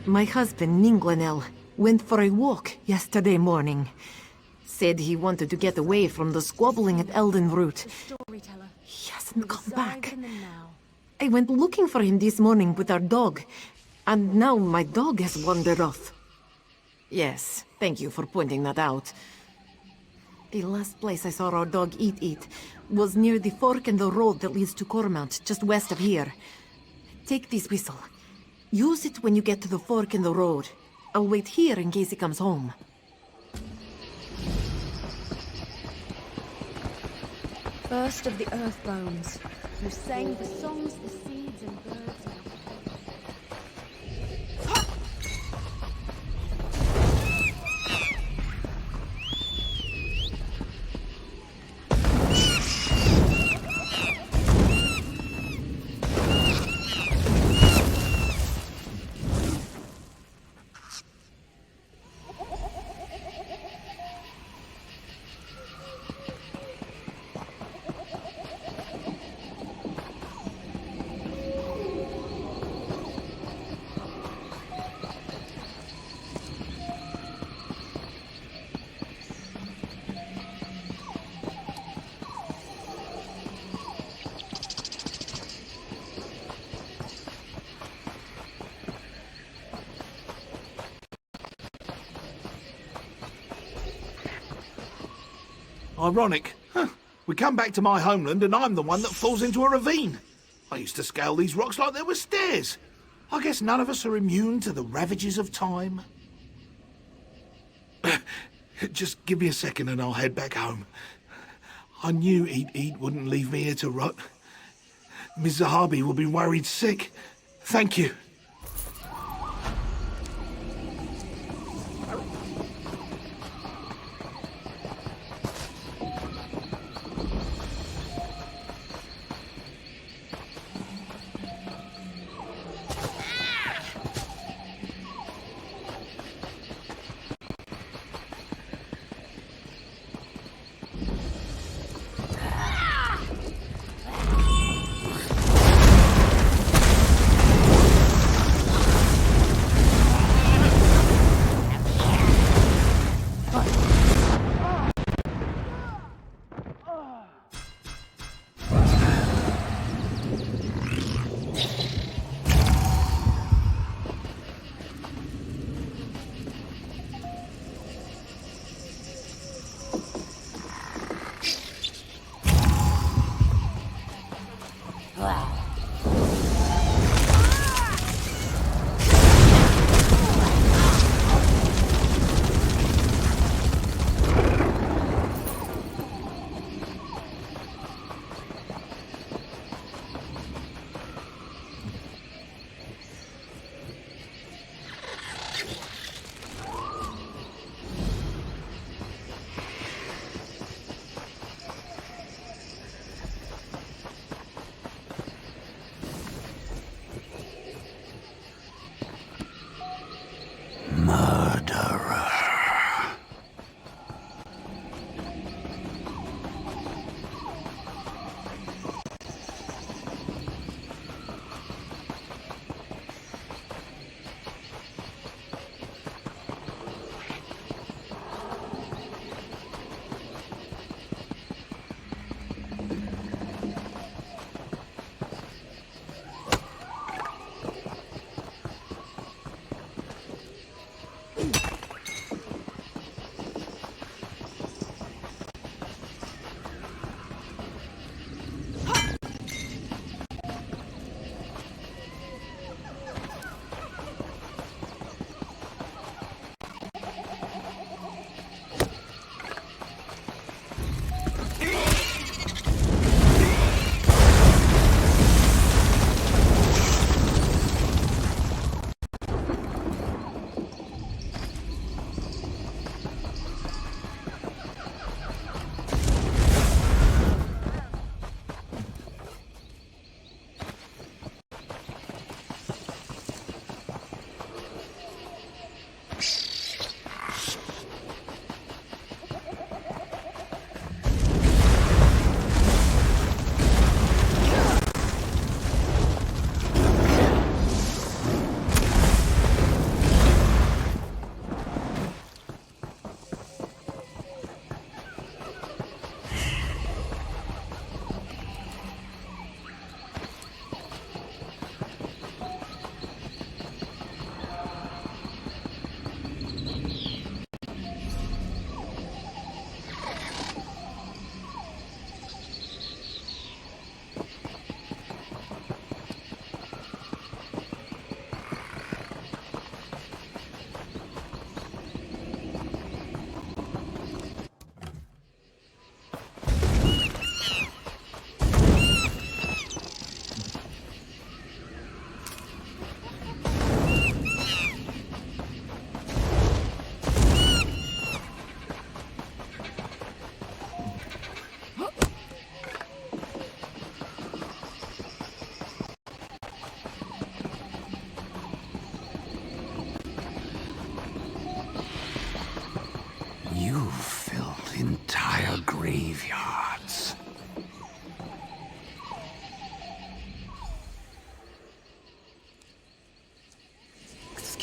My husband, Ninglanel, went for a walk yesterday morning. Said he wanted to get away from the squabbling at Eldenroot. He hasn't come back. I went looking for him this morning with our dog, and now my dog has wandered off. Yes, thank you for pointing that out. The last place I saw our dog eat was near the fork in the road that leads to Cormount, just west of here. Take this whistle. Use it when you get to the fork in the road. I'll wait here in case he comes home. First of the earth bones, who sang the songs the seeds and birds left. Ironic. Huh. We come back to my homeland and I'm the one that falls into a ravine. I used to scale these rocks like they were stairs. I guess none of us are immune to the ravages of time. Just give me a second and I'll head back home. I knew Eat wouldn't leave me here to rot. Miss Zahabi will be worried sick. Thank you.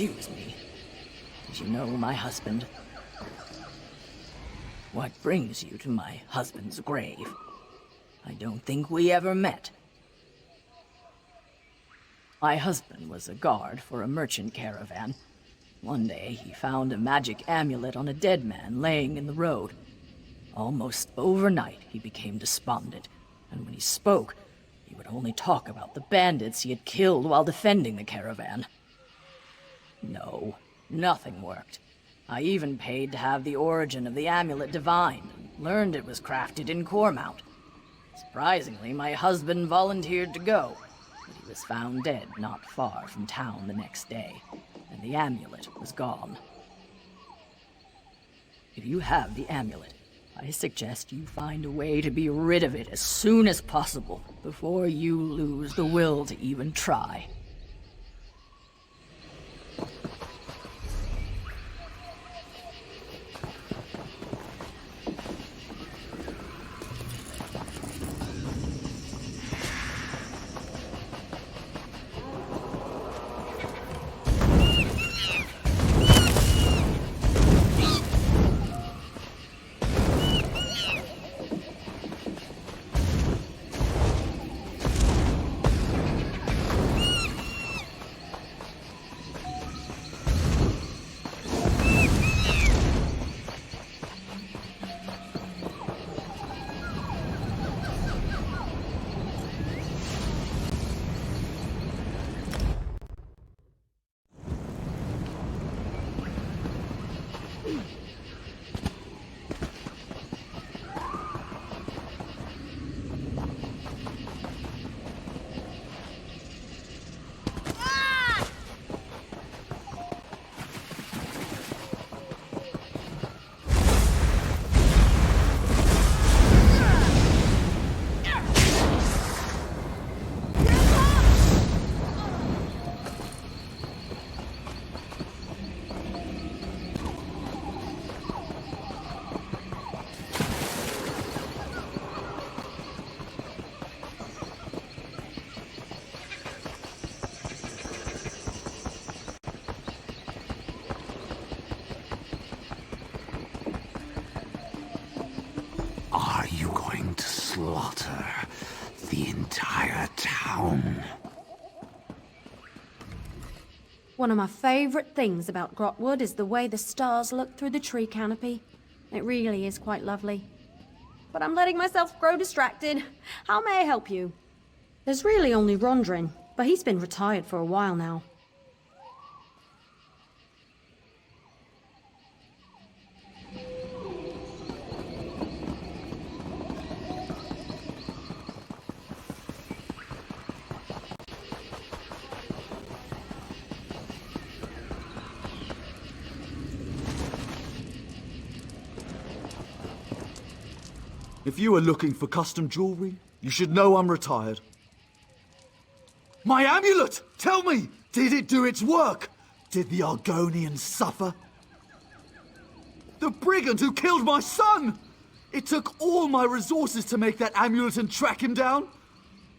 Excuse me. Did you know my husband? What brings you to my husband's grave? I don't think we ever met. My husband was a guard for a merchant caravan. One day, he found a magic amulet on a dead man laying in the road. Almost overnight, he became despondent, and when he spoke, he would only talk about the bandits he had killed while defending the caravan. No, nothing worked. I even paid to have the origin of the amulet divined, and learned it was crafted in Cormount. Surprisingly, my husband volunteered to go, but he was found dead not far from town the next day, and the amulet was gone. If you have the amulet, I suggest you find a way to be rid of it as soon as possible, before you lose the will to even try. Are you going to slaughter the entire town? One of my favorite things about Grahtwood is the way the stars look through the tree canopy. It really is quite lovely. But I'm letting myself grow distracted. How may I help you? There's really only Rondrin, but he's been retired for a while now. If you are looking for custom jewelry, you should know I'm retired. My amulet! Tell me! Did it do its work? Did the Argonians suffer? The brigand who killed my son! It took all my resources to make that amulet and track him down.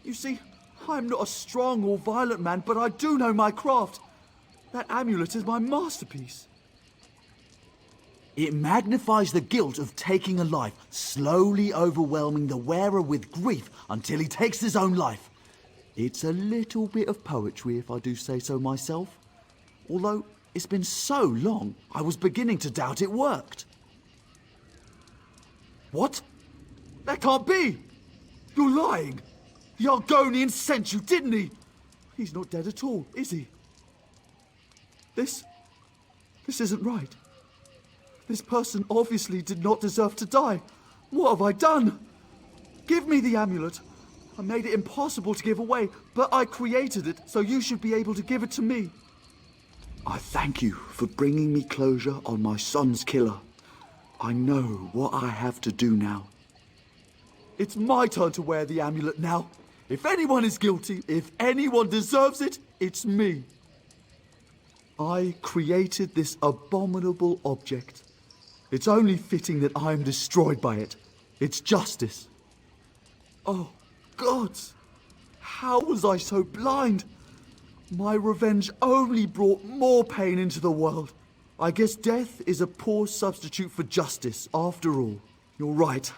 You see, I'm not a strong or violent man, but I do know my craft. That amulet is my masterpiece. It magnifies the guilt of taking a life, slowly overwhelming the wearer with grief until he takes his own life. It's a little bit of poetry, if I do say so myself. Although it's been so long, I was beginning to doubt it worked. What? That can't be! You're lying! The Argonian sent you, didn't he? He's not dead at all, is he? This isn't right. This person obviously did not deserve to die. What have I done? Give me the amulet. I made it impossible to give away, but I created it, so you should be able to give it to me. I thank you for bringing me closure on my son's killer. I know what I have to do now. It's my turn to wear the amulet now. If anyone is guilty, if anyone deserves it, it's me. I created this abominable object. It's only fitting that I am destroyed by it. It's justice. Oh, gods! How was I so blind? My revenge only brought more pain into the world. I guess death is a poor substitute for justice, after all. You're right.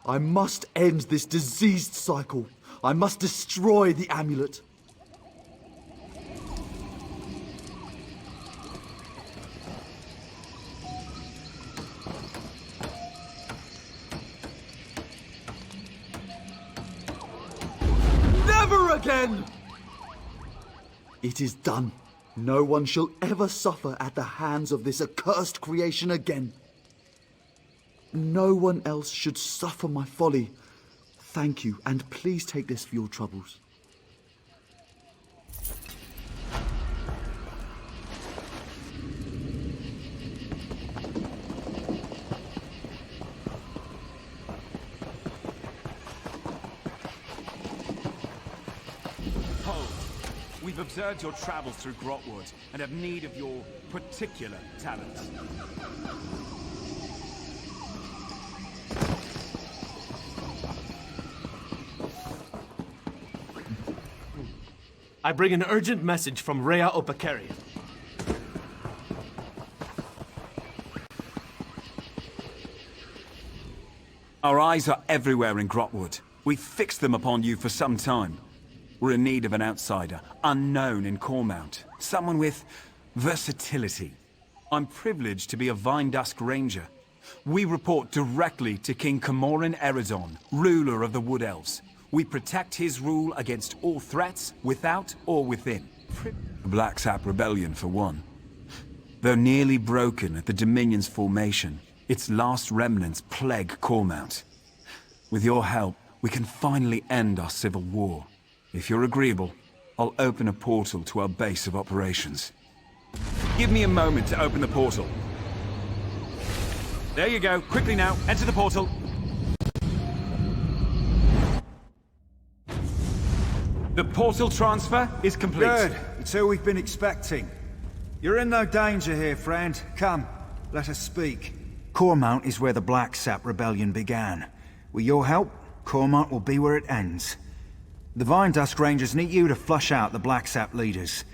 I must end this diseased cycle. I must destroy the amulet. Never again! It is done. No one shall ever suffer at the hands of this accursed creation again. No one else should suffer my folly. Thank you, and please take this for your troubles. Hold. We've observed your travels through Grahtwood and have need of your particular talents. I bring an urgent message from Rhea Opakeri. Our eyes are everywhere in Grahtwood. We've fixed them upon you for some time. We're in need of an outsider, unknown in Cormount. Someone with versatility. I'm privileged to be a Vindusk Ranger. We report directly to King Camoran Eredon, ruler of the Wood Elves. We protect his rule against all threats, without or within. The Blacksap rebellion, for one. Though nearly broken at the Dominion's formation, its last remnants plague Cormount. With your help, we can finally end our civil war. If you're agreeable, I'll open a portal to our base of operations. Give me a moment to open the portal. There you go. Quickly now, enter the portal. The portal transfer is complete. Good. It's who we've been expecting. You're in no danger here, friend. Come, let us speak. Cormount is where the Blacksap rebellion began. With your help, Cormount will be where it ends. The Vindusk Rangers need you to flush out the Blacksap leaders.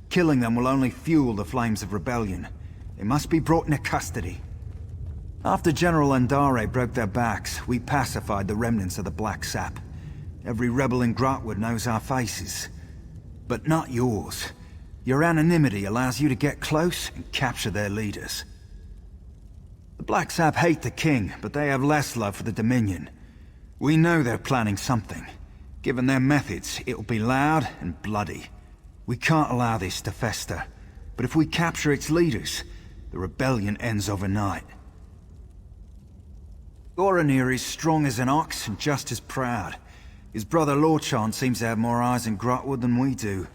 Killing them will only fuel the flames of rebellion. They must be brought into custody. After General Andare broke their backs, we pacified the remnants of the Blacksap. Every rebel in Grahtwood knows our faces. But not yours. Your anonymity allows you to get close and capture their leaders. The Blacksap hate the king, but they have less love for the Dominion. We know they're planning something. Given their methods, it'll be loud and bloody. We can't allow this to fester. But if we capture its leaders, the rebellion ends overnight. Goranir is strong as an ox and just as proud. His brother Lorchan seems to have more eyes in Grahtwood than we do.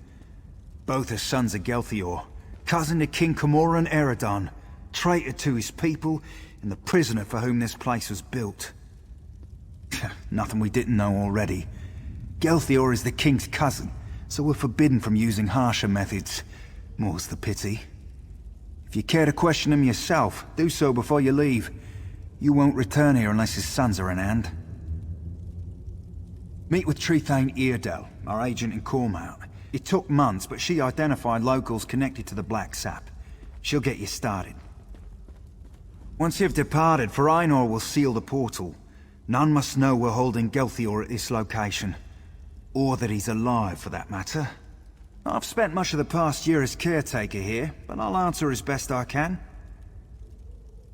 Both are sons of Gelthior, cousin to King Camoran Eredon, traitor to his people, and the prisoner for whom this place was built. Nothing we didn't know already. Gelthior is the king's cousin, so we're forbidden from using harsher methods. More's the pity. If you care to question him yourself, do so before you leave. You won't return here unless his sons are in hand. Meet with Trethane Eardel, our agent in Cormount. It took months, but she identified locals connected to the Blacksap. She'll get you started. Once you've departed, Farinor will seal the portal. None must know we're holding Gelthior at this location. Or that he's alive, for that matter. I've spent much of the past year as caretaker here, but I'll answer as best I can.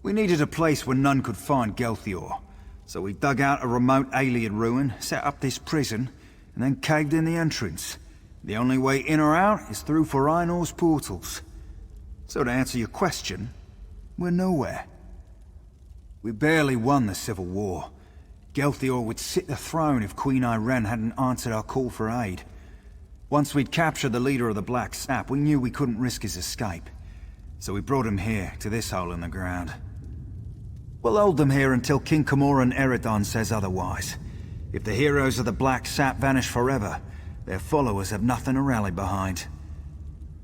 We needed a place where none could find Gelthior. So we dug out a remote alien ruin, set up this prison, and then caved in the entrance. The only way in or out is through Farinor's portals. So to answer your question, we're nowhere. We barely won the Civil War. Gelthior would sit the throne if Queen Irene hadn't answered our call for aid. Once we'd captured the leader of the Blacksap, we knew we couldn't risk his escape. So we brought him here, to this hole in the ground. We'll hold them here until King Camoran Eredon says otherwise. If the heroes of the Blacksap vanish forever, their followers have nothing to rally behind.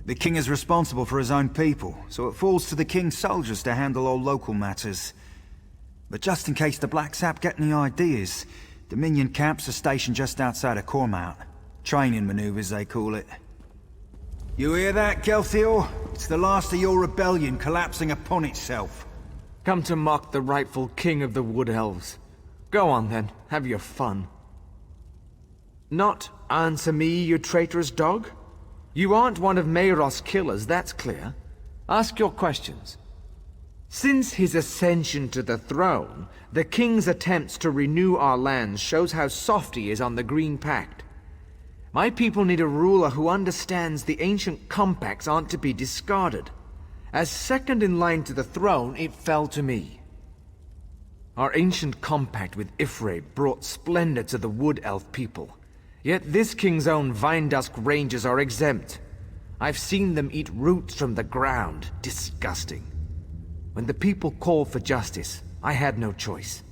The king is responsible for his own people, so it falls to the king's soldiers to handle all local matters. But just in case the Blacksap get any ideas, Dominion camps are stationed just outside of Cormount. Training maneuvers, they call it. You hear that, Gelthior? It's the last of your rebellion collapsing upon itself. Come to mock the rightful king of the Wood Elves. Go on then, have your fun. Not answer me, you traitorous dog? You aren't one of Mayros' killers, that's clear. Ask your questions. Since his ascension to the throne, the king's attempts to renew our lands shows how soft he is on the Green Pact. My people need a ruler who understands the ancient compacts aren't to be discarded. As second in line to the throne, it fell to me. Our ancient compact with Ifre brought splendor to the Wood Elf people. Yet this king's own Vinedusk rangers are exempt. I've seen them eat roots from the ground. Disgusting. When the people called for justice, I had no choice.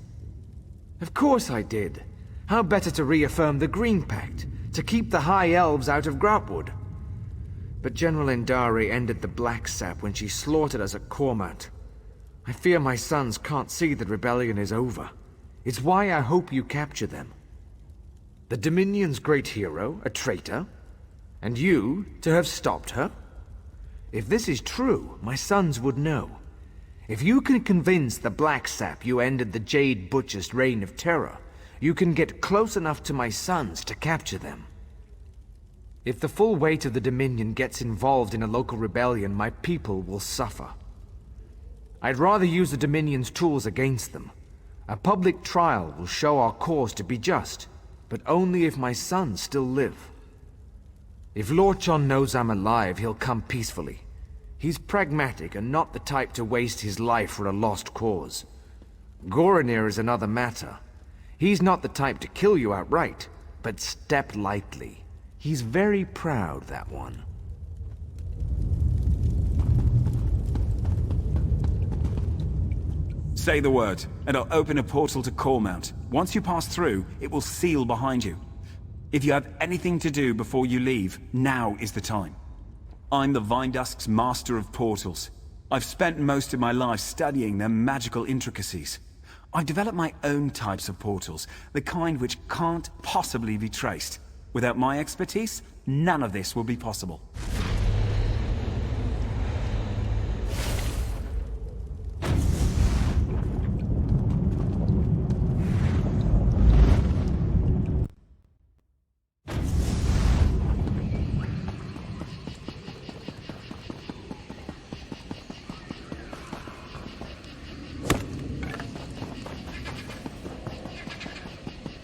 Of course I did. How better to reaffirm the Green Pact, to keep the High Elves out of Grahtwood. But General Endari ended the Blacksap when she slaughtered us at Cormount. I fear my sons can't see that rebellion is over. It's why I hope you capture them. The Dominion's great hero, a traitor, and you to have stopped her? If this is true, my sons would know. If you can convince the Blacksap you ended the Jade Butcher's reign of terror, you can get close enough to my sons to capture them. If the full weight of the Dominion gets involved in a local rebellion, my people will suffer. I'd rather use the Dominion's tools against them. A public trial will show our cause to be just, but only if my sons still live. If Lorchon knows I'm alive, he'll come peacefully. He's pragmatic and not the type to waste his life for a lost cause. Goranir is another matter. He's not the type to kill you outright, but step lightly. He's very proud, that one. Say the word, and I'll open a portal to Cormount. Once you pass through, it will seal behind you. If you have anything to do before you leave, now is the time. I'm the Vinedusk's master of portals. I've spent most of my life studying their magical intricacies. I've developed my own types of portals, the kind which can't possibly be traced. Without my expertise, none of this will be possible.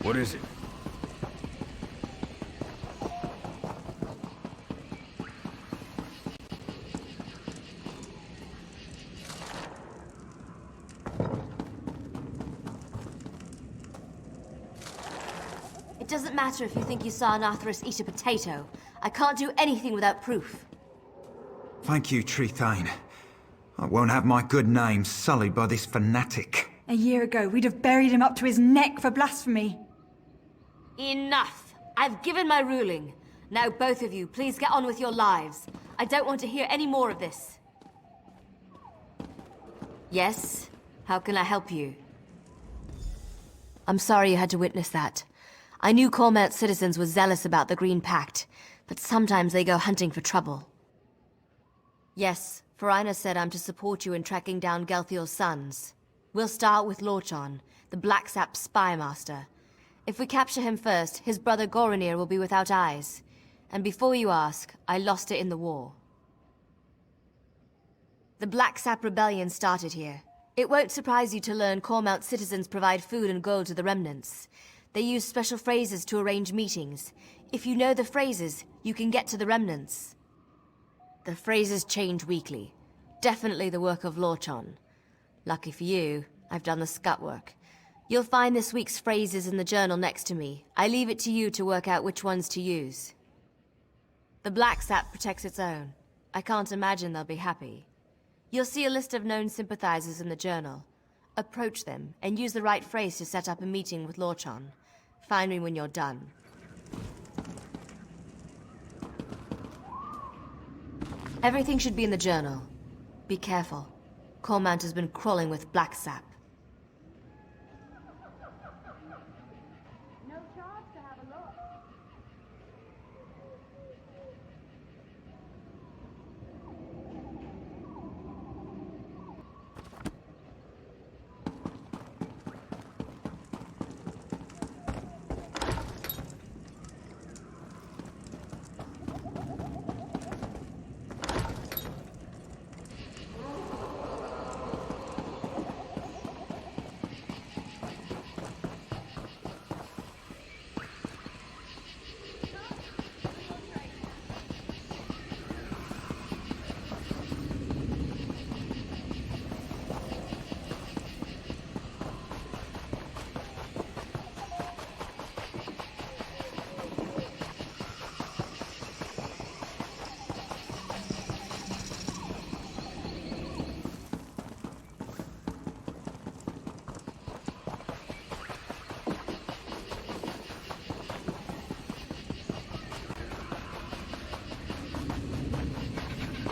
What is it? It doesn't matter if you think you saw an Arthurus eat a potato. I can't do anything without proof. Thank you, Trethane. I won't have my good name sullied by this fanatic. A year ago, we'd have buried him up to his neck for blasphemy. Enough! I've given my ruling. Now both of you, please get on with your lives. I don't want to hear any more of this. Yes? How can I help you? I'm sorry you had to witness that. I knew Cormount citizens were zealous about the Green Pact, but sometimes they go hunting for trouble. Yes, Farina said I'm to support you in tracking down Gelthior's sons. We'll start with Lorchon, the Blacksap spy master. If we capture him first, his brother Goranir will be without eyes. And before you ask, I lost it in the war. The Blacksap rebellion started here. It won't surprise you to learn Cormount citizens provide food and gold to the remnants. They use special phrases to arrange meetings. If you know the phrases, you can get to the remnants. The phrases change weekly. Definitely the work of Lorchon. Lucky for you, I've done the scut work. You'll find this week's phrases in the journal next to me. I leave it to you to work out which ones to use. The Blacksap protects its own. I can't imagine they'll be happy. You'll see a list of known sympathizers in the journal. Approach them, and use the right phrase to set up a meeting with Lorchon. Find me when you're done. Everything should be in the journal. Be careful. Cormount has been crawling with Blacksap.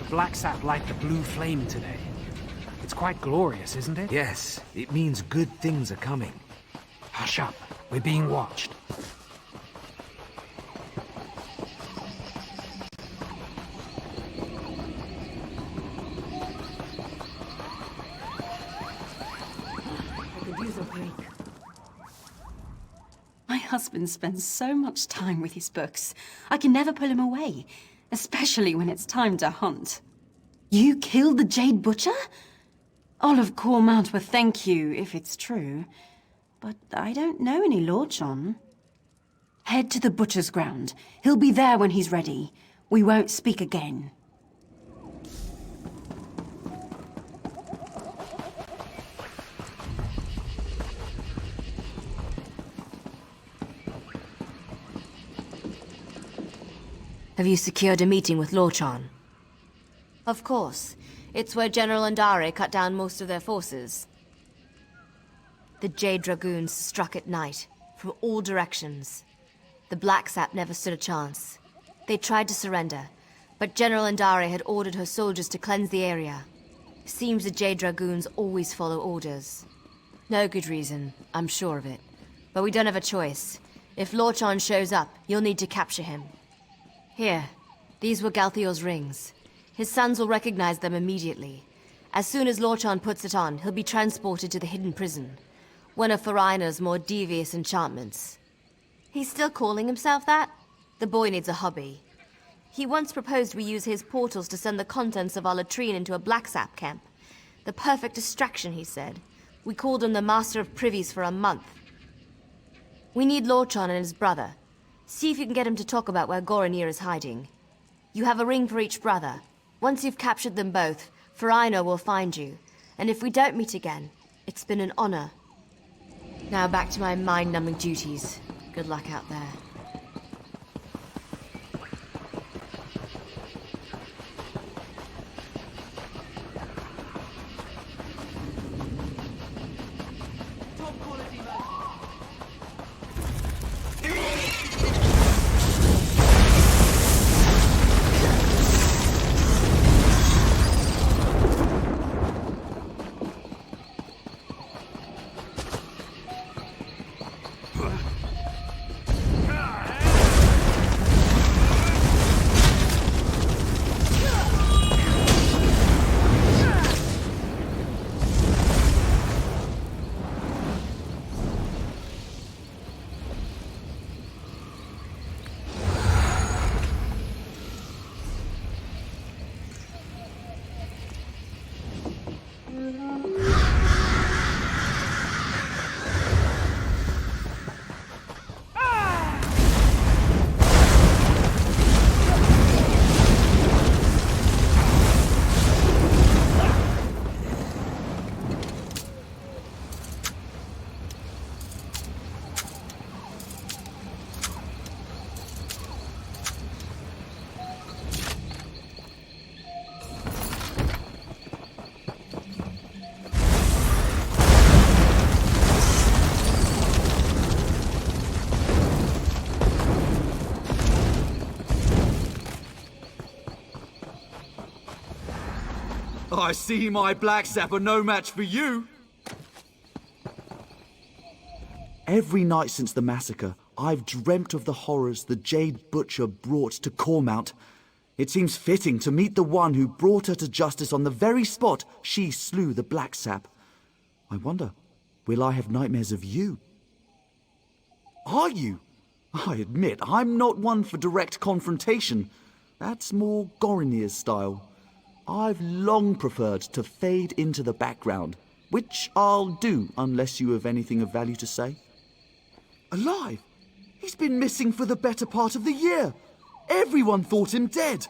Blacksap light the blue flame today. It's quite glorious, isn't it? Yes, it means good things are coming. Hush up. We're being watched. My husband spends so much time with his books. I can never pull him away, especially when it's time to hunt. You killed the Jade Butcher? Olive Cormount will thank you if it's true, but I don't know any Lorchon. Head to the Butcher's ground. He'll be there when he's ready. We won't speak again. Have you secured a meeting with Lorchon? Of course. It's where General Andare cut down most of their forces. The Jade Dragoons struck at night, from all directions. The Blacksap never stood a chance. They tried to surrender, but General Andare had ordered her soldiers to cleanse the area. Seems the Jade Dragoons always follow orders. No good reason, I'm sure of it. But we don't have a choice. If Lorchon shows up, you'll need to capture him. Here, these were Galthior's rings. His sons will recognize them immediately. As soon as Lorchon puts it on, he'll be transported to the hidden prison. One of Farina's more devious enchantments. He's still calling himself that? The boy needs a hobby. He once proposed we use his portals to send the contents of our latrine into a Blacksap camp. The perfect distraction, he said. We called him the Master of Privies for a month. We need Lorchon and his brother. See if you can get him to talk about where Goronir is hiding. You have a ring for each brother. Once you've captured them both, Farina will find you. And if we don't meet again, it's been an honor. Now back to my mind-numbing duties. Good luck out there. I see my Blacksap are no match for you. Every night since the massacre, I've dreamt of the horrors the Jade Butcher brought to Cormount. It seems fitting to meet the one who brought her to justice on the very spot she slew the Blacksap. I wonder, will I have nightmares of you? Are you? I admit, I'm not one for direct confrontation. That's more Goronir's style. I've long preferred to fade into the background, which I'll do unless you have anything of value to say. Alive? He's been missing for the better part of the year. Everyone thought him dead.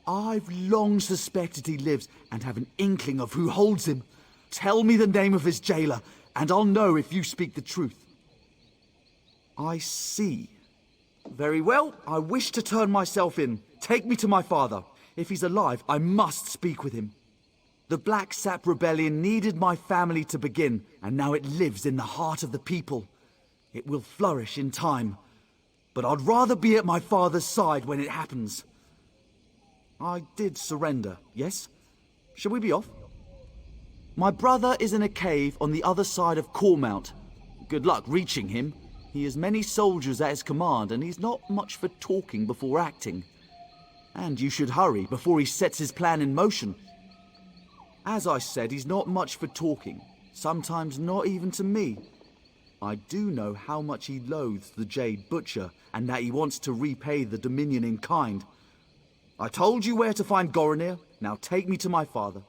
I've long suspected he lives and have an inkling of who holds him. Tell me the name of his jailer, and I'll know if you speak the truth. I see. Very well, I wish to turn myself in. Take me to my father. If he's alive, I must speak with him. The Blacksap rebellion needed my family to begin, and now it lives in the heart of the people. It will flourish in time, but I'd rather be at my father's side when it happens. I did surrender, yes? Shall we be off? My brother is in a cave on the other side of Cormount. Good luck reaching him. He has many soldiers at his command, and he's not much for talking before acting. And you should hurry before he sets his plan in motion. As I said, he's not much for talking, sometimes not even to me. I do know how much he loathes the Jade Butcher, and that he wants to repay the Dominion in kind. I told you where to find Goronir, now take me to my father.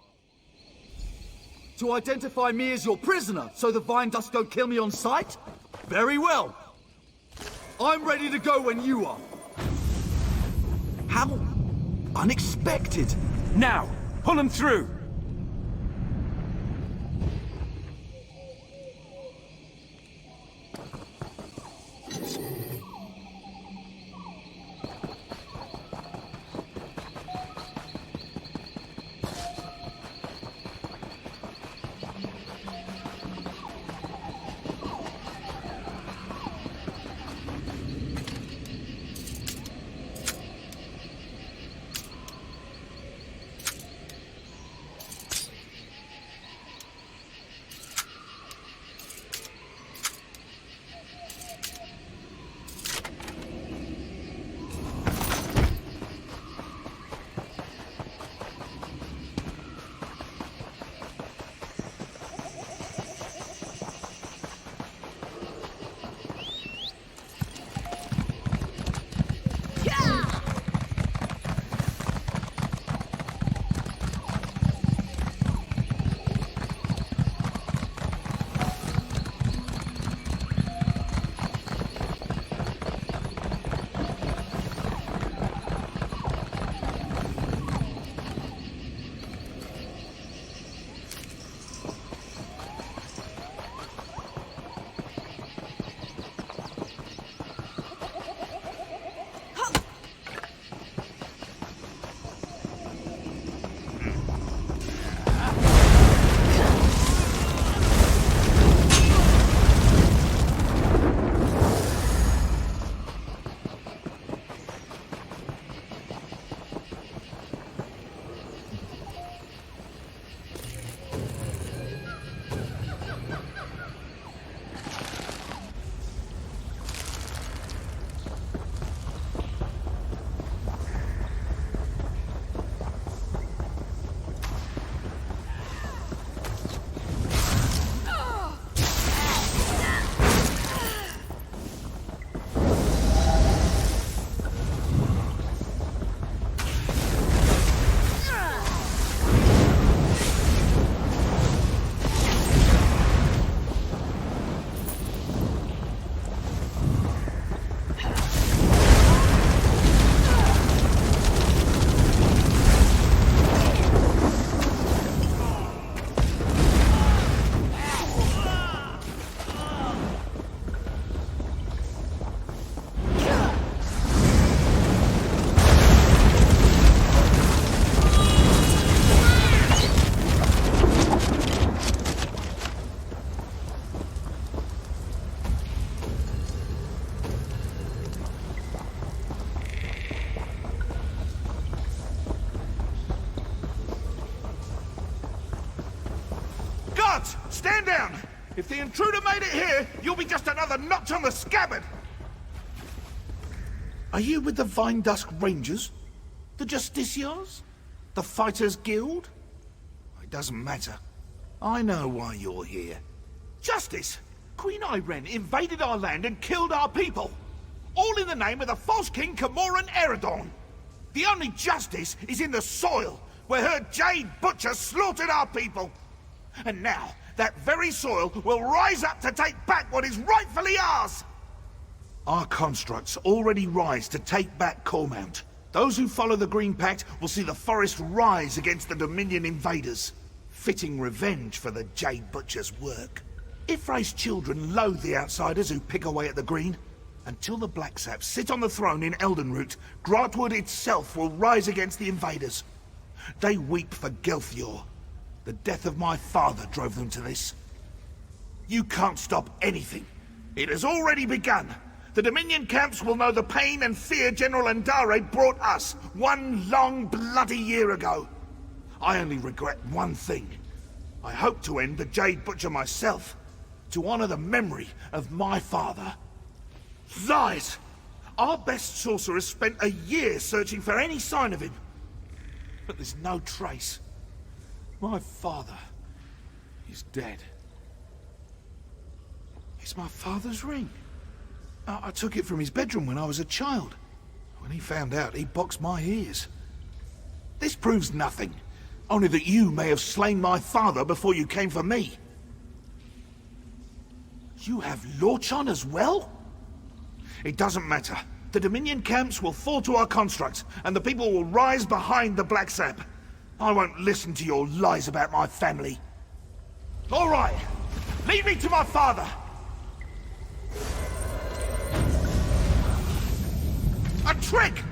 To identify me as your prisoner, so the Vine Dust don't kill me on sight? Very well. I'm ready to go when you are. How unexpected. Now, pull them through! Stand down! If the intruder made it here, you'll be just another notch on the scabbard! Are you with the Vine Dusk Rangers? The Justiciars? The Fighters Guild? It doesn't matter. I know why you're here. Justice! Queen Iren invaded our land and killed our people! All in the name of the false king Camoran Eredorn! The only justice is in the soil, where her Jade Butcher slaughtered our people! And now, that very soil will rise up to take back what is rightfully ours! Our constructs already rise to take back Cormount. Those who follow the Green Pact will see the forest rise against the Dominion invaders. Fitting revenge for the Jade Butcher's work. Ifray's children loathe the outsiders who pick away at the Green. Until the Blacksaps sit on the throne in Eldenroot, Grahtwood itself will rise against the invaders. They weep for Gelthior. The death of my father drove them to this. You can't stop anything. It has already begun. the Dominion camps will know the pain and fear General Andare brought us one long bloody year ago. I only regret one thing. I hope to end the Jade Butcher myself, to honor the memory of my father. Lies! Our best sorcerer spent a year searching for any sign of him. But there's no trace. My father is dead. It's my father's ring. I took it from his bedroom when I was a child. When he found out, he boxed my ears. This proves nothing. Only that you may have slain my father before you came for me. You have Lorchon as well? It doesn't matter. The Dominion camps will fall to our constructs, and the people will rise behind the Blacksap. I won't listen to your lies about my family. All right, lead me to my father. A trick!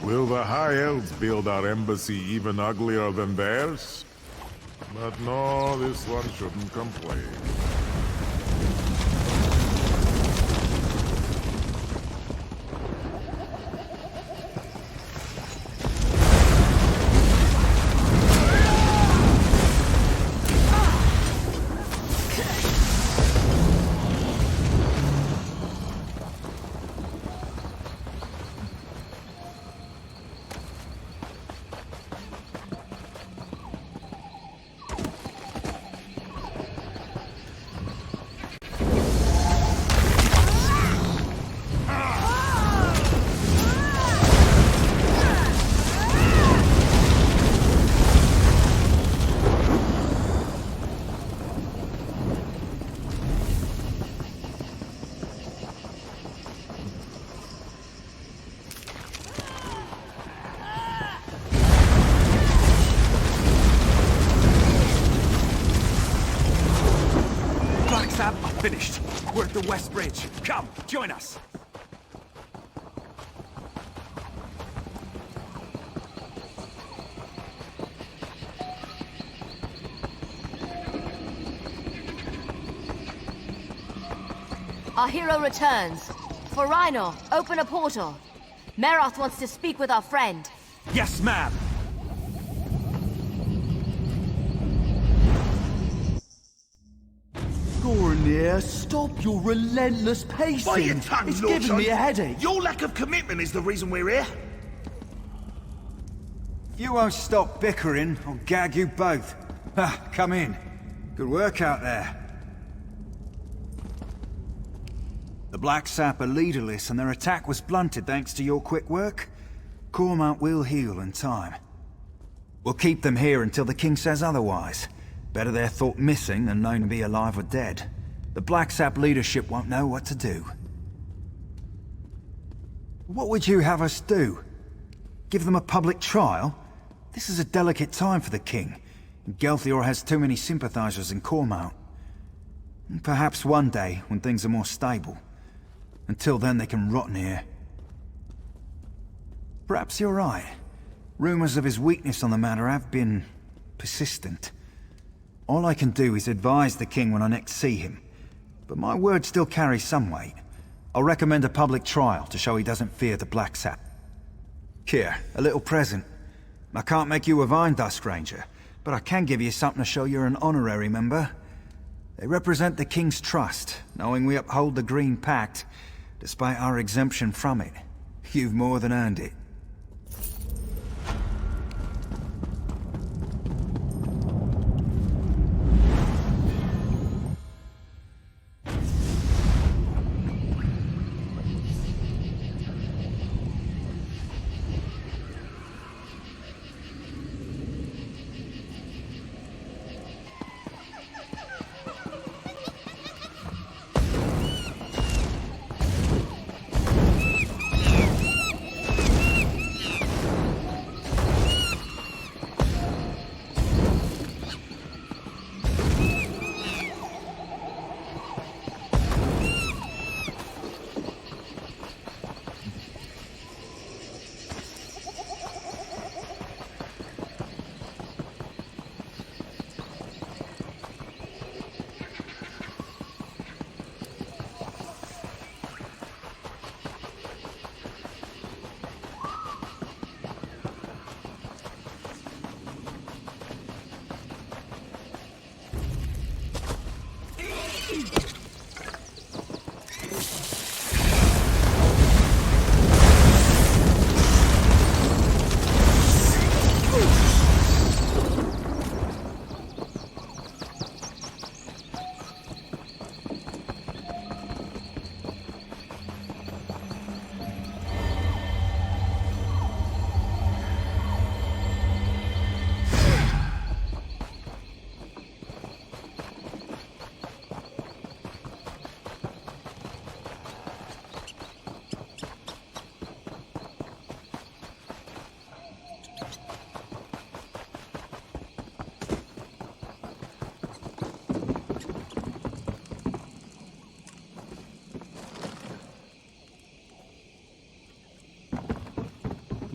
Will the High Elves build our embassy even uglier than theirs? But no, this one shouldn't complain. Finished. We're at the West Bridge. Come, join us. Our hero returns. For Rhino, open a portal. Meroth wants to speak with our friend. Yes, ma'am. Gornier, stop your relentless pacing. By your tongue, it's Lord giving me John. a headache. Your lack of commitment is the reason we're here. If you won't stop bickering, I'll gag you both. Come in. Good work out there. The Blacksap are leaderless and their attack was blunted thanks to your quick work. Cormount will heal in time. We'll keep them here until the king says otherwise. Better they're thought missing than known to be alive or dead. The Blacksap leadership won't know what to do. What would you have us do? Give them a public trial? This is a delicate time for the king. Gelthior has too many sympathizers in Cormount. Perhaps one day, when things are more stable. Until then, they can rot in here. Perhaps you're right. Rumors of his weakness on the matter have been persistent. All I can do is advise the king when I next see him. But my word still carries some weight. I'll recommend a public trial to show he doesn't fear the Blacksap. Here, a little present. I can't make you a Vine Dusk Ranger, but I can give you something to show you're an honorary member. They represent the King's trust, knowing we uphold the Green Pact, despite our exemption from it. You've more than earned it.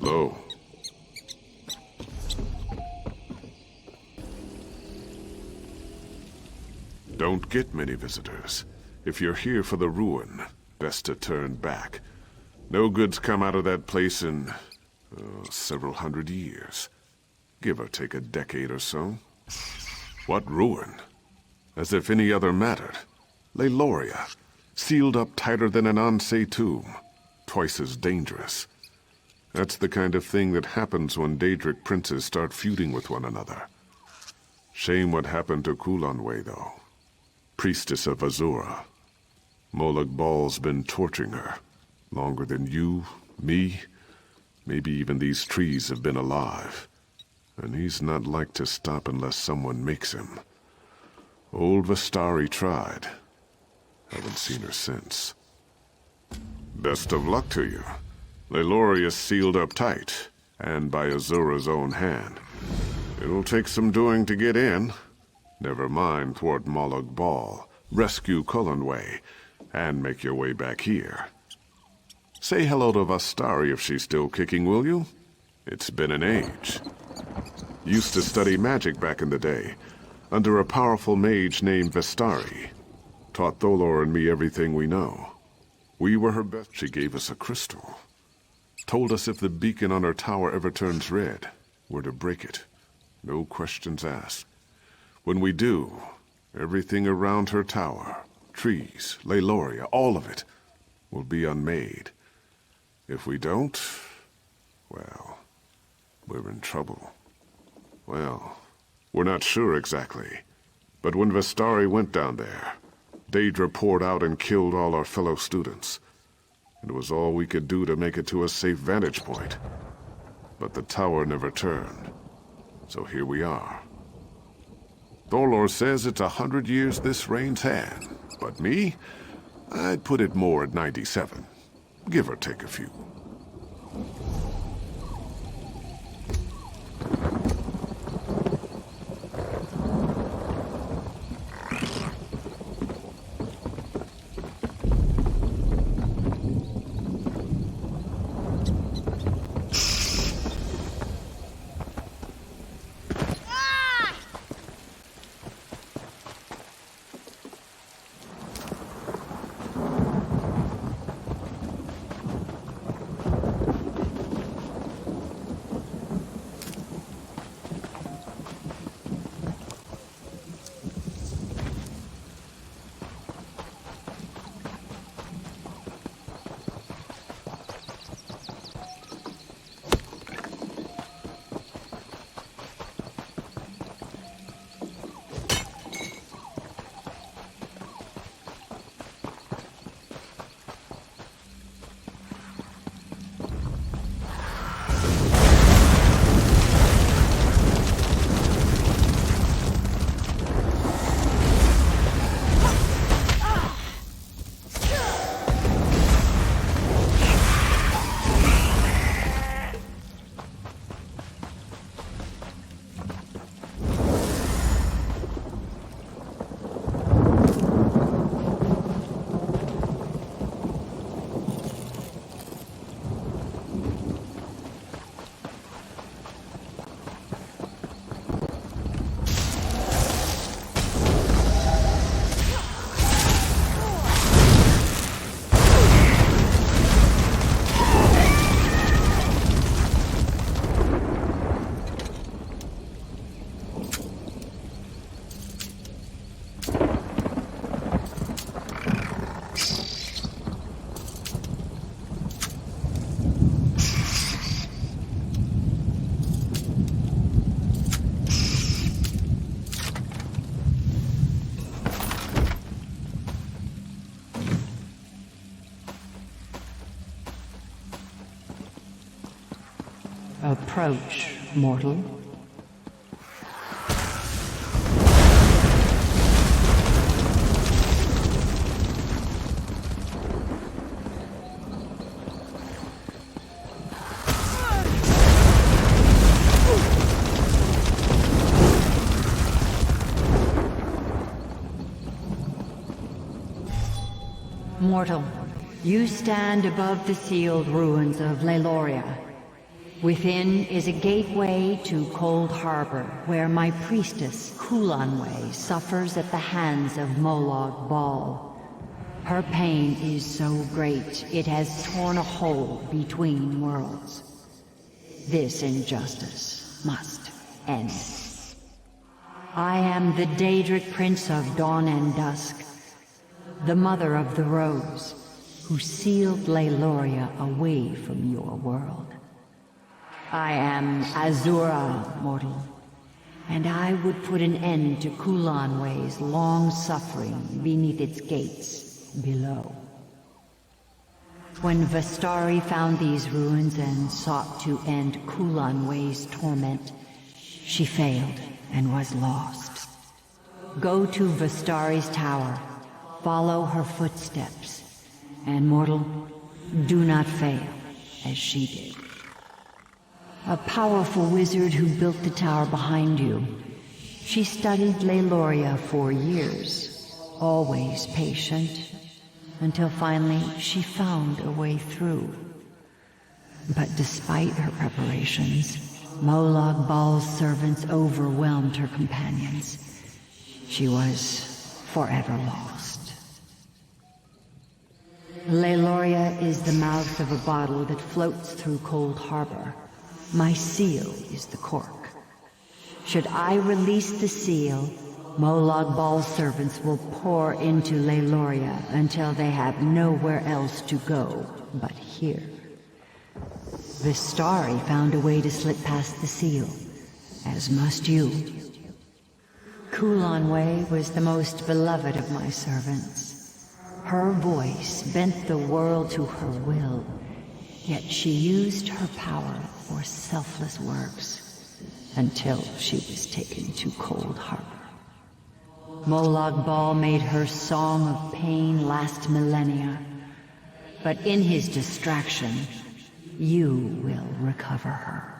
Lo. Don't get many visitors. If you're here for the ruin, best to turn back. No good's come out of that place in several hundred years. Give or take a decade or so. What ruin? As if any other mattered. Leloria, sealed up tighter than an Ansei tomb. Twice as dangerous. That's the kind of thing that happens when Daedric princes start feuding with one another. Shame what happened to Kulanway, though. Priestess of Azura. Molag Bal's been torturing her. Longer than you, me, maybe even these trees have been alive. And he's not like to stop unless someone makes him. Old Vastarie tried. Haven't seen her since. Best of luck to you. Leloria's sealed up tight, and by Azura's own hand. It'll take some doing to get in. Never mind thwart Molag Bal, rescue Cullenway, and make your way back here. Say hello to Vastarie if she's still kicking, will you? It's been an age. Used to study magic back in the day, under a powerful mage named Vastarie. Taught Tholor and me everything we know. We were her best. She gave us a crystal. Told us if the beacon on her tower ever turns red, we're to break it. No questions asked. When we do, everything around her tower, trees, Leloria, all of it, will be unmade. If we don't, well, we're in trouble. Well, we're not sure exactly. But when Vastarie went down there, Daedra poured out and killed all our fellow students. It was all we could do to make it to a safe vantage point. But the tower never turned. So here we are. Tholor says it's 100 years this reign's had. But me? I'd put it more at 97. Give or take a few. Approach, mortal. Mortal, you stand above the sealed ruins of Leiloria. Within is a gateway to Cold Harbor, where my priestess, Kulanway, suffers at the hands of Molag Bal. Her pain is so great, it has torn a hole between worlds. This injustice must end. I am the Daedric Prince of Dawn and Dusk, the Mother of the Rose, who sealed Leiloria away from your world. I am Azura, mortal, and I would put an end to Kulanway's long suffering beneath its gates below. When Vastarie found these ruins and sought to end Kulanway's torment, she failed and was lost. Go to Vastarie's tower, follow her footsteps, and mortal, do not fail as she did. A powerful wizard who built the tower behind you. She studied Leiloria for years, always patient, until finally she found a way through. But despite her preparations, Molag Bal's servants overwhelmed her companions. She was forever lost. Leiloria is the mouth of a bottle that floats through Cold Harbor. My seal is the cork. Should I release the seal, Molag Bal's servants will pour into Leiloria until they have nowhere else to go but here. Vastarie found a way to slip past the seal, as must you. Kulanway was the most beloved of my servants. Her voice bent the world to her will, yet she used her power for selfless works until she was taken to Cold Harbor. Molag Bal made her song of pain last millennia, but in his distraction, you will recover her.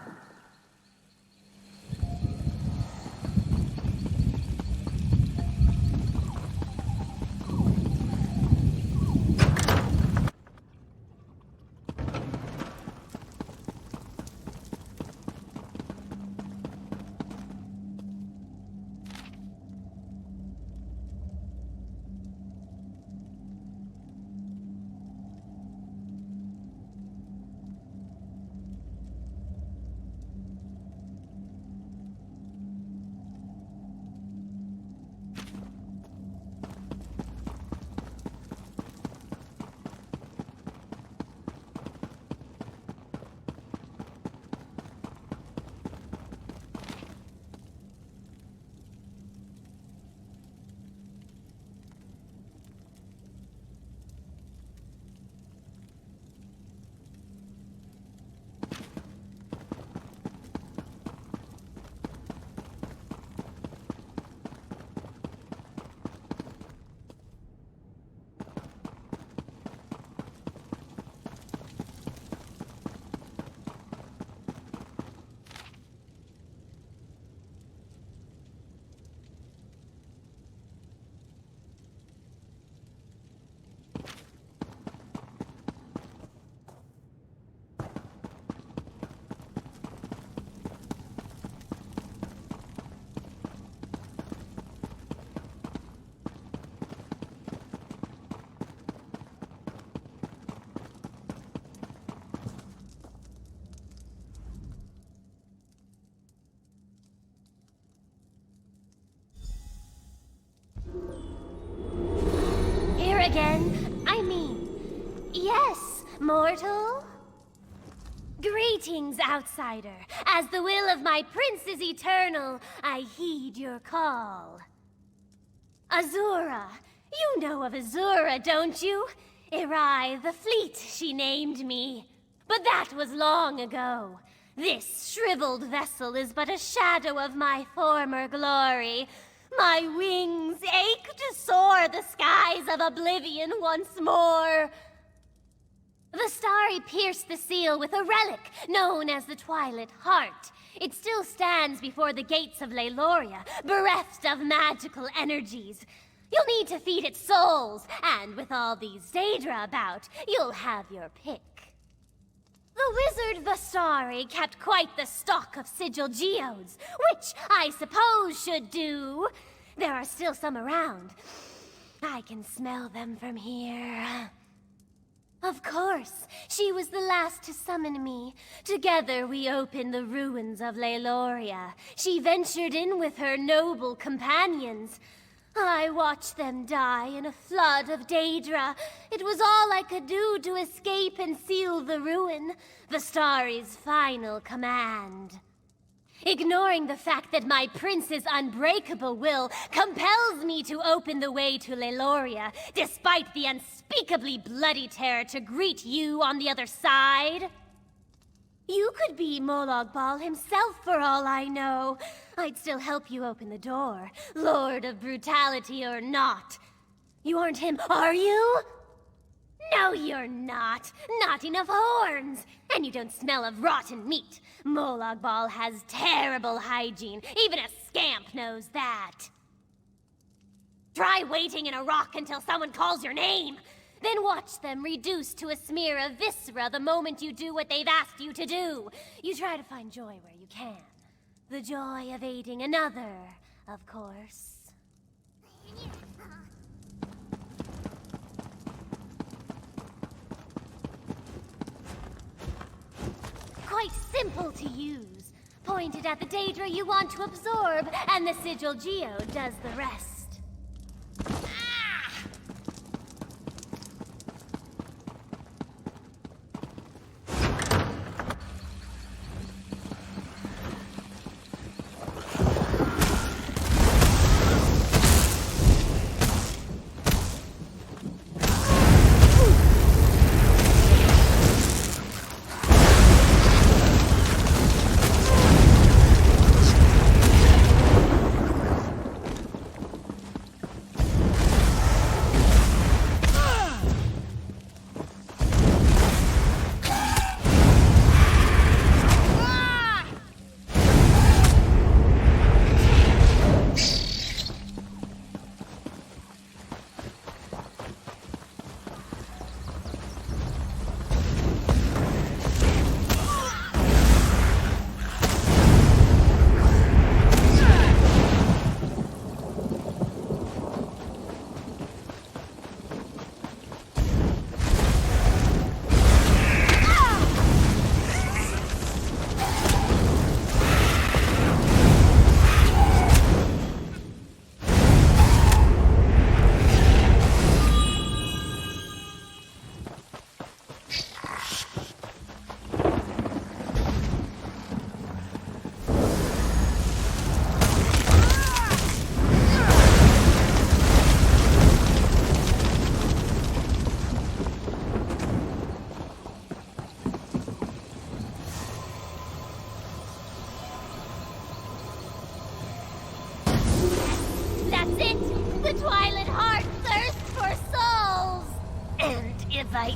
Again, I mean, yes, mortal? Greetings, outsider. As the will of my prince is eternal, I heed your call. Azura. You know of Azura, don't you? Erai the Fleet, she named me. But that was long ago. This shriveled vessel is but a shadow of my former glory. My wings ache to soar the skies of oblivion once more. Vastarie pierced the seal with a relic known as the Twilight Heart. It still stands before the gates of Leloria, bereft of magical energies. You'll need to feed its souls, and with all these Daedra about, you'll have your pick. The wizard Vastarie kept quite the stock of sigil geodes, which I suppose should do. There are still some around. I can smell them from here. Of course, she was the last to summon me. Together we opened the ruins of Leloria. She ventured in with her noble companions. I watched them die in a flood of Daedra. It was all I could do to escape and seal the ruin, Vastarie's final command. Ignoring the fact that my prince's unbreakable will compels me to open the way to Leloria, despite the unspeakably bloody terror to greet you on the other side. You could be Malabal himself for all I know. I'd still help you open the door, Lord of Brutality or not. You aren't him, are you? No, you're not. Not enough horns. And you don't smell of rotten meat. Malabal has terrible hygiene. Even a scamp knows that. Try waiting in a rock until someone calls your name. Then watch them reduced to a smear of viscera the moment you do what they've asked you to do. You try to find joy where you can. The joy of aiding another, of course. Quite simple to use. Point it at the Daedra you want to absorb, and the sigil geode does the rest.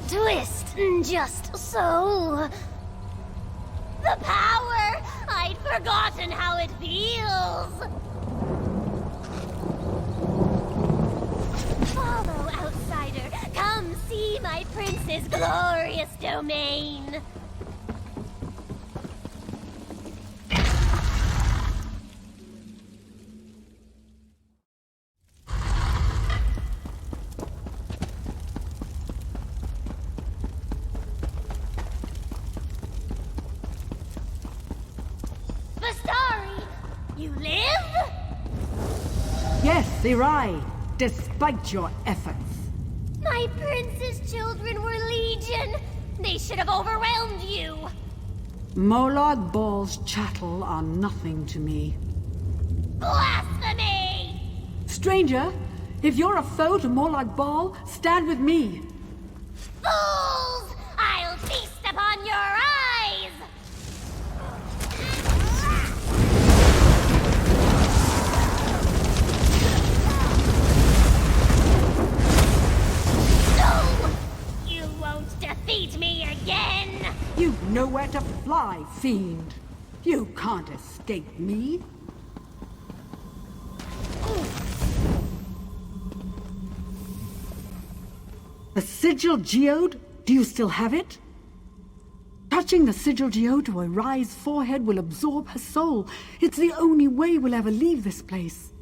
Twist, just so. The power! I'd forgotten how it feels! Follow, outsider. Come see my prince's glorious domain. Vastarie, despite your efforts. My prince's children were legion. They should have overwhelmed you. Malabal chattel are nothing to me. Blasphemy! Stranger, if you're a foe to Malabal, stand with me. Fools! I'll feast upon your eyes! Die, fiend! You can't escape me! The sigil geode? Do you still have it? Touching the sigil geode to Arai's forehead will absorb her soul. It's the only way we'll ever leave this place.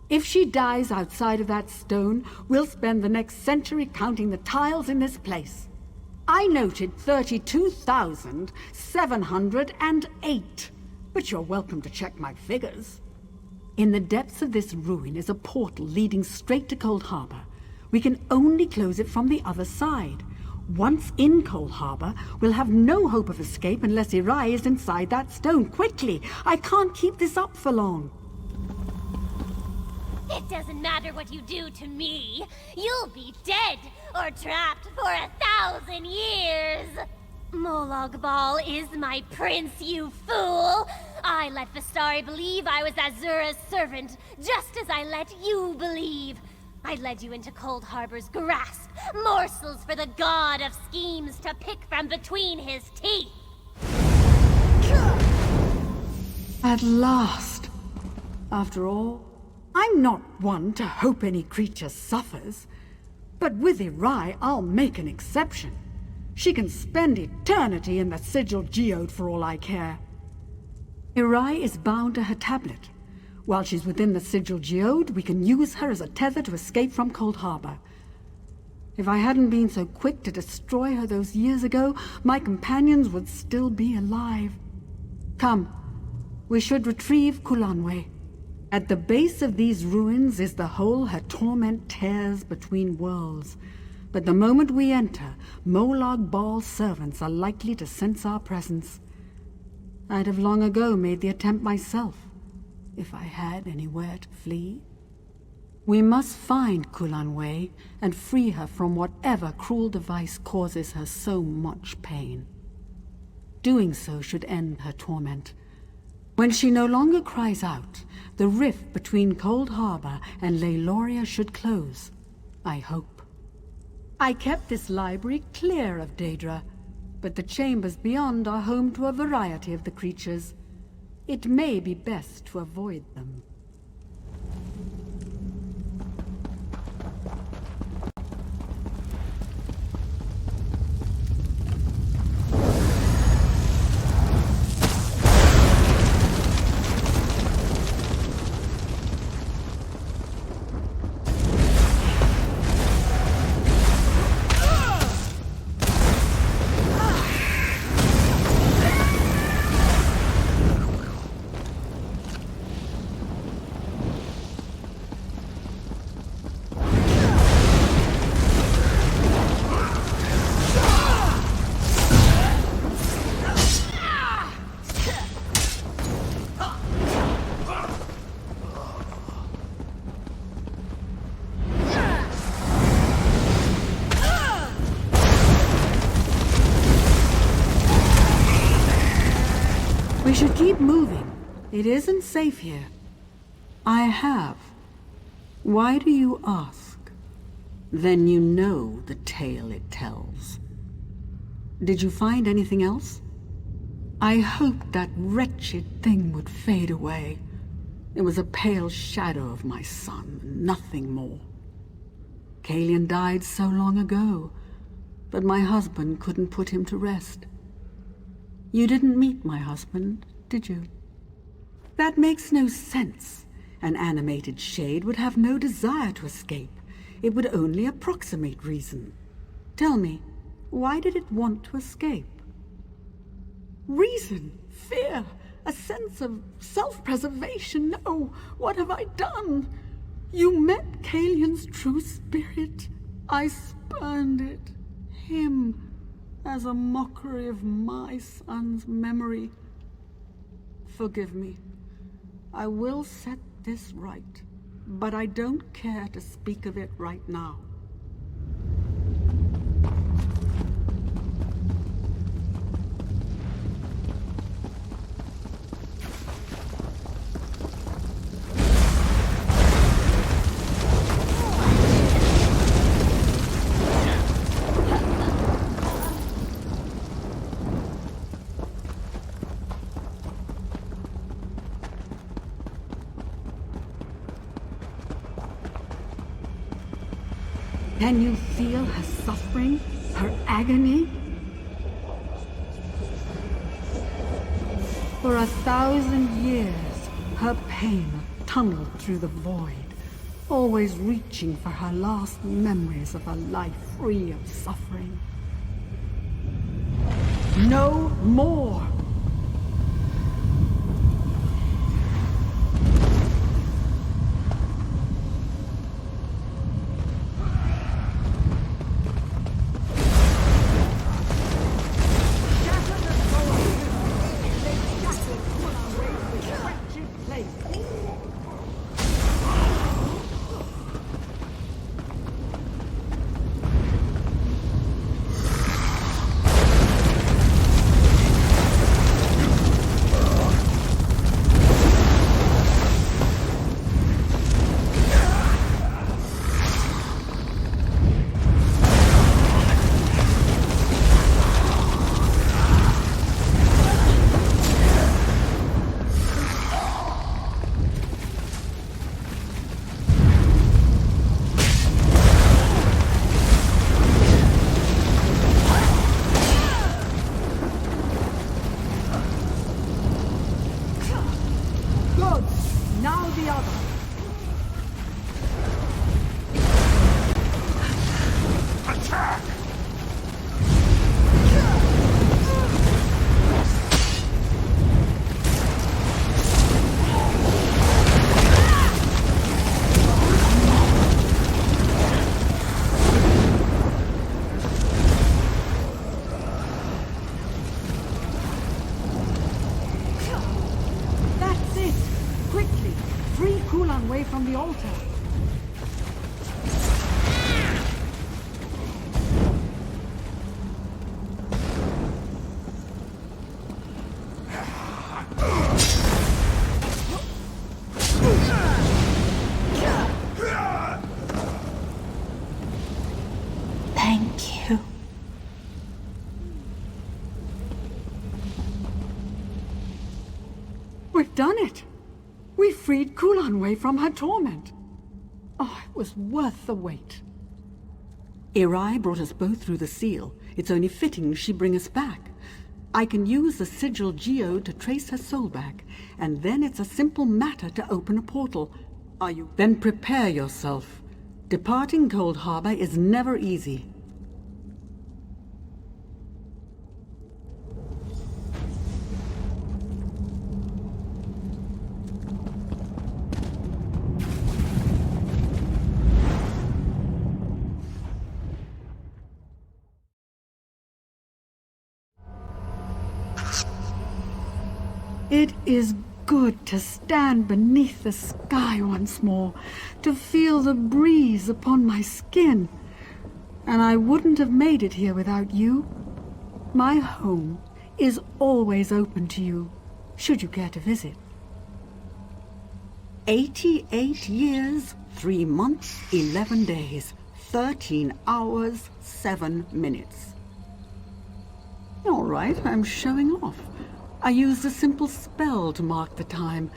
If she dies outside of that stone, we'll spend the next century counting the tiles in this place. I noted 32,708, but you're welcome to check my figures. In the depths of this ruin is a portal leading straight to Cold Harbor. We can only close it from the other side. Once in Cold Harbor, we'll have no hope of escape unless Arai is inside that stone. Quickly! I can't keep this up for long. It doesn't matter what you do to me. You'll be dead or trapped for 1,000 years. Molag Bal is my prince, you fool. I let Vastarie believe I was Azura's servant, just as I let you believe. I led you into Cold Harbor's grasp, morsels for the god of schemes to pick from between his teeth. At last. After all, I'm not one to hope any creature suffers. But with Arai, I'll make an exception. She can spend eternity in the sigil geode for all I care. Arai is bound to her tablet. While she's within the sigil geode, we can use her as a tether to escape from Cold Harbor. If I hadn't been so quick to destroy her those years ago, my companions would still be alive. Come, we should retrieve Kulanwe. At the base of these ruins is the hole her torment tears between worlds. But the moment we enter, Molag Bal's servants are likely to sense our presence. I'd have long ago made the attempt myself, if I had anywhere to flee. We must find Kulanwe and free her from whatever cruel device causes her so much pain. Doing so should end her torment. When she no longer cries out, the rift between Cold Harbor and Leyloria should close, I hope. I kept this library clear of Daedra, but the chambers beyond are home to a variety of the creatures. It may be best to avoid them. We should keep moving. It isn't safe here. I have. Why do you ask? Then you know the tale it tells. Did you find anything else? I hoped that wretched thing would fade away. It was a pale shadow of my son, nothing more. Kalian died so long ago, but my husband couldn't put him to rest. You didn't meet my husband, did you? That makes no sense. An animated shade would have no desire to escape. It would only approximate reason. Tell me, why did it want to escape? Reason, fear, a sense of self-preservation. No, what have I done? You met Kalian's true spirit. I spurned it. Him. As a mockery of my son's memory. Forgive me. I will set this right, but I don't care to speak of it right now. Can you feel her suffering, her agony? For 1,000 years, her pain tunneled through the void, always reaching for her last memories of a life free of suffering. No more! From the altar. Thank you. We've done it. We freed Kulanway from her torment. Oh, it was worth the wait. Irai brought us both through the seal. It's only fitting she bring us back. I can use the sigil geode to trace her soul back, and then it's a simple matter to open a portal. Are you? Then prepare yourself. Departing Cold Harbor is never easy. It is good to stand beneath the sky once more, to feel the breeze upon my skin. And I wouldn't have made it here without you. My home is always open to you, should you care to visit. 88 years, 3 months, 11 days, 13 hours, 7 minutes. All right, I'm showing off. I used a simple spell to mark the time.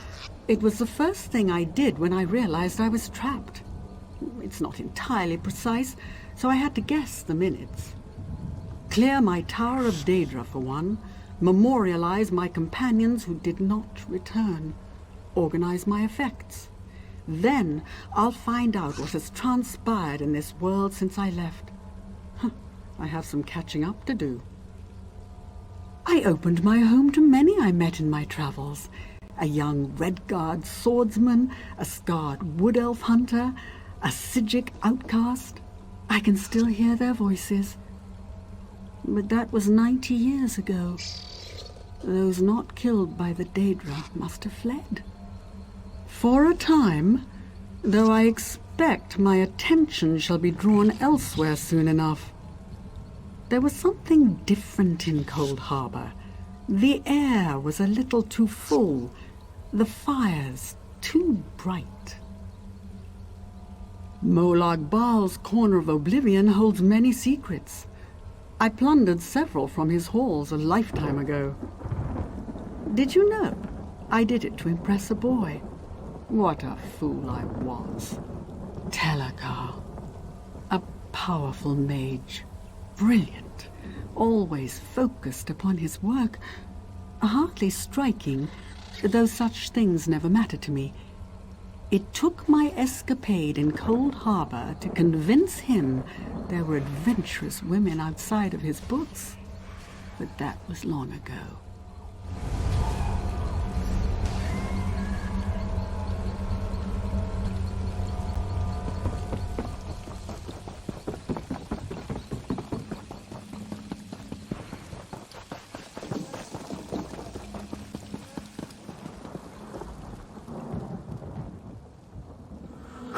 It was the first thing I did when I realized I was trapped. It's not entirely precise, so I had to guess the minutes. Clear my Tower of Daedra for one, memorialize my companions who did not return, organize my effects. Then I'll find out what has transpired in this world since I left. I have some catching up to do. I opened my home to many I met in my travels. A young Redguard swordsman, a scarred wood elf hunter, a Psijic outcast. I can still hear their voices. But that was 90 years ago. Those not killed by the Daedra must have fled. For a time, though I expect my attention shall be drawn elsewhere soon enough. There was something different in Cold Harbor. The air was a little too full, the fires too bright. Molag Baal's Corner of Oblivion holds many secrets. I plundered several from his halls a lifetime ago. Did you know? I did it to impress a boy. What a fool I was. Telacar. A powerful mage. Brilliant. Always focused upon his work. Hardly striking, though such things never mattered to me. It took my escapade in Cold Harbor to convince him there were adventurous women outside of his books. But that was long ago.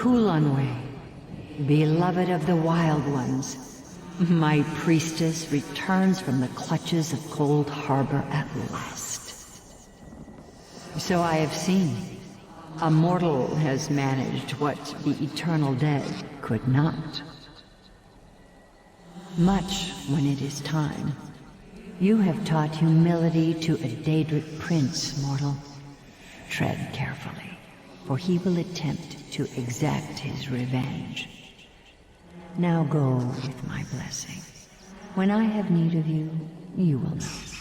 Kulanwe, beloved of the Wild Ones, my priestess returns from the clutches of Cold Harbor at last. So I have seen. A mortal has managed what the eternal dead could not. Much when it is time. You have taught humility to a Daedric prince, mortal. Tread carefully, for he will attempt to exact his revenge. Now go with my blessing. When I have need of you, you will know.